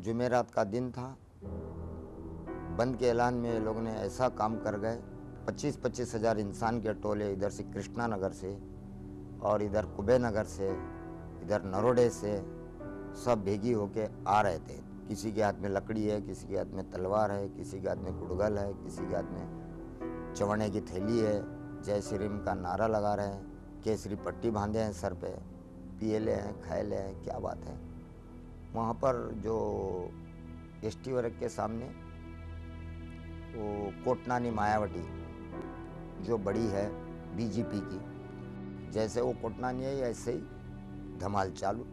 जुमेरात का दिन था। बंद के ऐलान में लोगों ने ऐसा काम कर गए, 25-25 हज़ार इंसान के टोले इधर से कृष्णा नगर से और इधर कुबे नगर से, इधर नरोडे से सब भेगी होके आ रहे थे। किसी के हाथ में लकड़ी है, किसी के हाथ में तलवार है, किसी के हाथ में गुड़गल है, किसी के हाथ में चवने की थैली है, जय श्री राम का नारा लगा रहे हैं, केसरी पट्टी बांधे हैं सर पे, पिए ले हैं, खाए ले हैं, क्या बात है। वहाँ पर जो एसटी वर्ग के सामने वो कोटनानी मायावती जो बड़ी है बीजेपी की, जैसे वो कोटनानी है ऐसे ही धमाल चालू।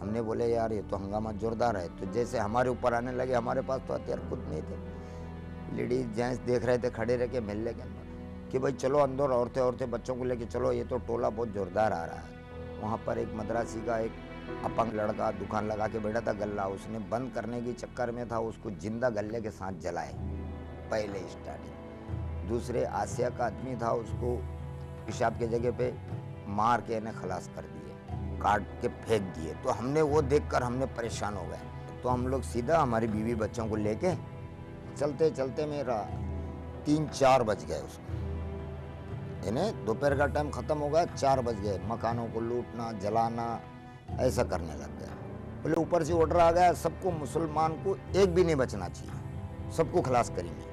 हमने बोले यार ये तो हंगामा जोरदार है, तो जैसे हमारे ऊपर आने लगे, हमारे पास तो हथियार कुछ नहीं थे। लेडीज जेंट्स देख रहे थे खड़े रह के मेले के अंदर कि भाई चलो अंदर, औरतें बच्चों को लेके चलो, ये तो टोला बहुत जोरदार आ रहा है। वहाँ पर एक मद्रासी का एक अपंग लड़का दुकान लगा के बैठा था गल्ला, उसने बंद करने के चक्कर में था उसको जिंदा गल्ले के साथ जलाए पहले स्टार्टिंग। दूसरे आसिया का आदमी था, उसको पेशाब के जगह पे मार के इन्हें खलास कर दिए, काट के फेंक दिए। तो हमने वो देखकर हमने परेशान हो गए। तो हम लोग सीधा हमारी बीवी बच्चों को लेके चलते चलते मेरा 3-4 बज गए उसको, इन्हें दोपहर का टाइम ख़त्म हो गया, 4 बज गए। मकानों को लूटना जलाना ऐसा करने लग गया। बोले ऊपर से ऑर्डर आ गया सबको, मुसलमान को एक भी नहीं बचना चाहिए, सबको खलास करेंगे।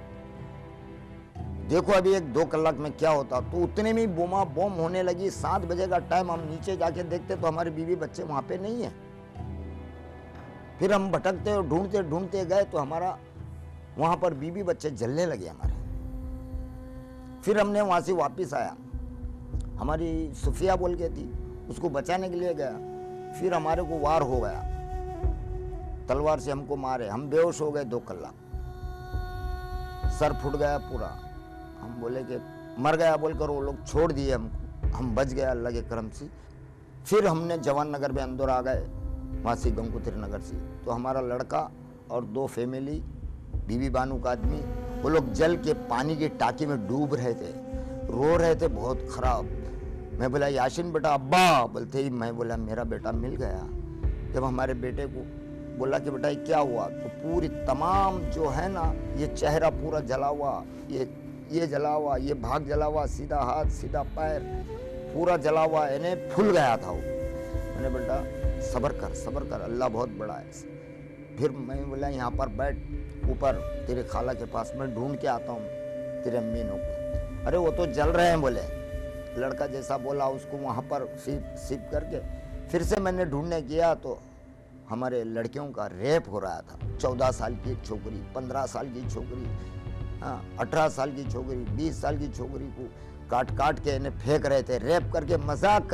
देखो अभी 1-2 कलाक में क्या होता। तो उतने में बोमा बम होने लगी। 7 बजे का टाइम, हम नीचे जाके देखते तो हमारे बीवी बच्चे वहाँ पे नहीं है। फिर हम भटकते और ढूंढते ढूंढते गए तो हमारा वहाँ पर बीवी बच्चे जलने लगे हमारे। फिर हमने वहाँ से वापस आया, हमारी सुफिया बोल के थी, उसको बचाने के लिए गया। फिर हमारे को वार हो गया, तलवार से हमको मारे, हम बेहोश हो गए 2 कलाक, सर फूट गया पूरा। हम बोले कि मर गया बोलकर वो लोग छोड़ दिए हमको, हम बच गए अल्लाह के करम से। फिर हमने जवान नगर में अंदर आ गए, वहाँ से गंगोत्री नगर से। तो हमारा लड़का और 2 फैमिली, बीबी बानू का आदमी, वो लोग जल के पानी की टाँकी में डूब रहे थे, रो रहे थे बहुत खराब। मैं बोला याशीन बेटा, अब्बा बोलते ही मैं बोला मेरा बेटा मिल गया। जब हमारे बेटे को बोला कि बेटा ये क्या हुआ, तो पूरी तमाम जो है ना, ये चेहरा पूरा जला हुआ, ये जला हुआ, ये भाग जला हुआ, सीधा हाथ सीधा पैर पूरा जला हुआ, इन्हें फूल गया था वो। मैंने बेटा सब्र कर, अल्लाह बहुत बड़ा है। फिर मैं बोला यहाँ पर बैठ ऊपर, तेरे खाला के पास मैं ढूंढ के आता हूँ तेरे अम्मीनों को। अरे वो तो जल रहे हैं बोले। लड़का जैसा बोला उसको वहाँ पर सीप करके फिर से मैंने ढूंढने किया तो हमारे लड़कियों का रेप हो रहा था। 14 साल की एक छोकरी, 15 साल की छोकरी, 18 साल की छोकरी, 20 साल की छोकरी को काट के इन्हें फेंक रहे थे, रेप करके मजाक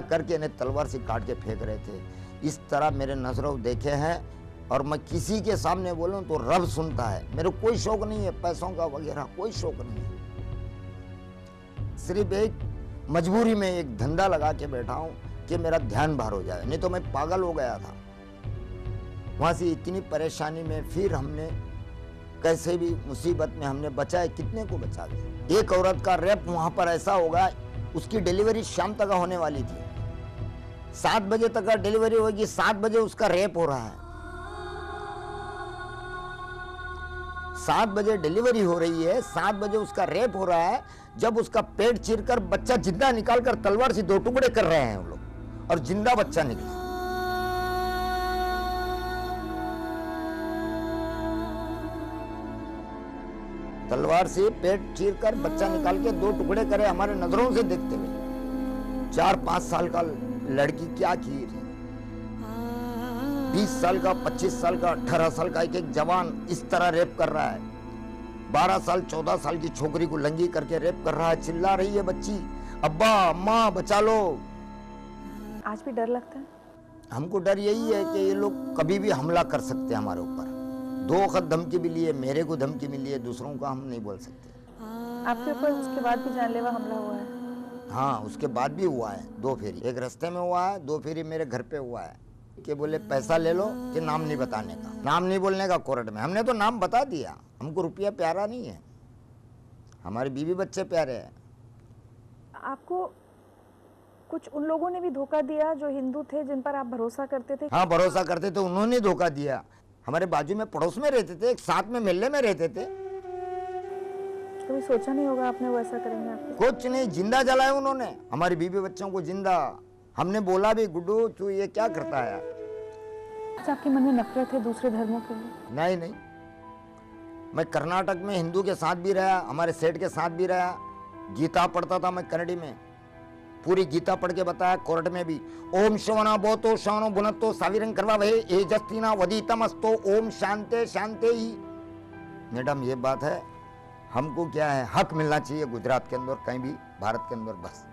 करके इन्हें तलवार से काट के फेंक रहे थे। इस तरह मेरे नजरों देखे हैं। और मैं किसी के सामने बोलूं तो रब सुनता है। मेरे कोई शौक नहीं है पैसों का वगैरह, कोई शौक नहीं है। सिर्फ एक मजबूरी में एक धंधा लगा के बैठा हूं कि मेरा ध्यान बाहर हो जाए, नहीं तो मैं पागल हो गया था। वहां से इतनी परेशानी में फिर हमने कैसे भी मुसीबत में हमने बचाए, कितने को बचा दिया। एक औरत का रेप वहां पर ऐसा होगा, उसकी डिलीवरी शाम तक होने वाली थी, 7 बजे तक का डिलीवरी होगी, 7 बजे उसका रेप हो रहा है। 7 बजे डिलीवरी हो रही है, 7 बजे उसका रेप हो रहा है। जब उसका पेट चीरकर बच्चा जिंदा निकालकर तलवार से 2 टुकड़े कर रहे हैं वो लोग, और जिंदा बच्चा निकला। तलवार से पेट चीरकर बच्चा निकाल के 2 टुकड़े करे हमारे नजरों से देखते हुए। 4-5 साल का लड़की क्या की, 20 साल का, 25 साल का, 18 साल का एक जवान इस तरह रेप कर रहा है। 12 साल 14 साल की छोकरी को लंगी करके रेप कर रहा है। चिल्ला रही है बच्ची, अब्बा अम्मा बचा लो। आज भी डर लगता है? हमको डर यही है कि ये लोग कभी भी हमला कर सकते हैं हमारे ऊपर। 2 वक्त धमकी मिली है, मेरे को धमकी मिली है, दूसरों का हम नहीं बोल सकते। आपके ऊपर उसके बाद भी जानलेवा हमला हुआ है? हाँ, उसके बाद भी हुआ है 2 फेरी। एक रास्ते में हुआ है, 2 फेरी मेरे घर पे हुआ है कि बोले पैसा ले लो कि नाम नहीं बताने का, नाम नहीं बोलने का कोर्ट में। हमने तो नाम बता दिया, हमको रुपया प्यारा नहीं है, हमारे बीवी बच्चे प्यारे हैं। आपको कुछ उन लोगों ने भी धोखा दिया जो हिंदू थे, जिन पर आप भरोसा करते थे? हाँ, भरोसा करते थे, उन्होंने धोखा दिया। हमारे बाजू में पड़ोस में रहते थे, एक साथ में मिलने में रहते थे। कभी सोचा नहीं होगा आपने वो ऐसा करेंगे आपको? कुछ नहीं, जिंदा जलाया उन्होंने हमारी बीवी बच्चों को जिंदा। हमने बोला भी, गुड्डू तू ये क्या करता है यार? अच्छा, आपके मन में नफरत है दूसरे धर्मों के लिए? नहीं नहीं, मैं कर्नाटक में हिंदू के साथ भी रहा, हमारे सेठ के साथ भी रहा। गीता पढ़ता था मैं कन्नड़ी में, पूरी गीता पढ़ के बताया कोर्ट में भी। ओम शवना बोतो शवनो बुनतो साविरंग करवा भे ए जस्तिना वदीतमस्तो ओम शांते शांते ही। मैडम ये बात है, हमको क्या है, हक मिलना चाहिए गुजरात के अंदर, कहीं भी भारत के अंदर, बस।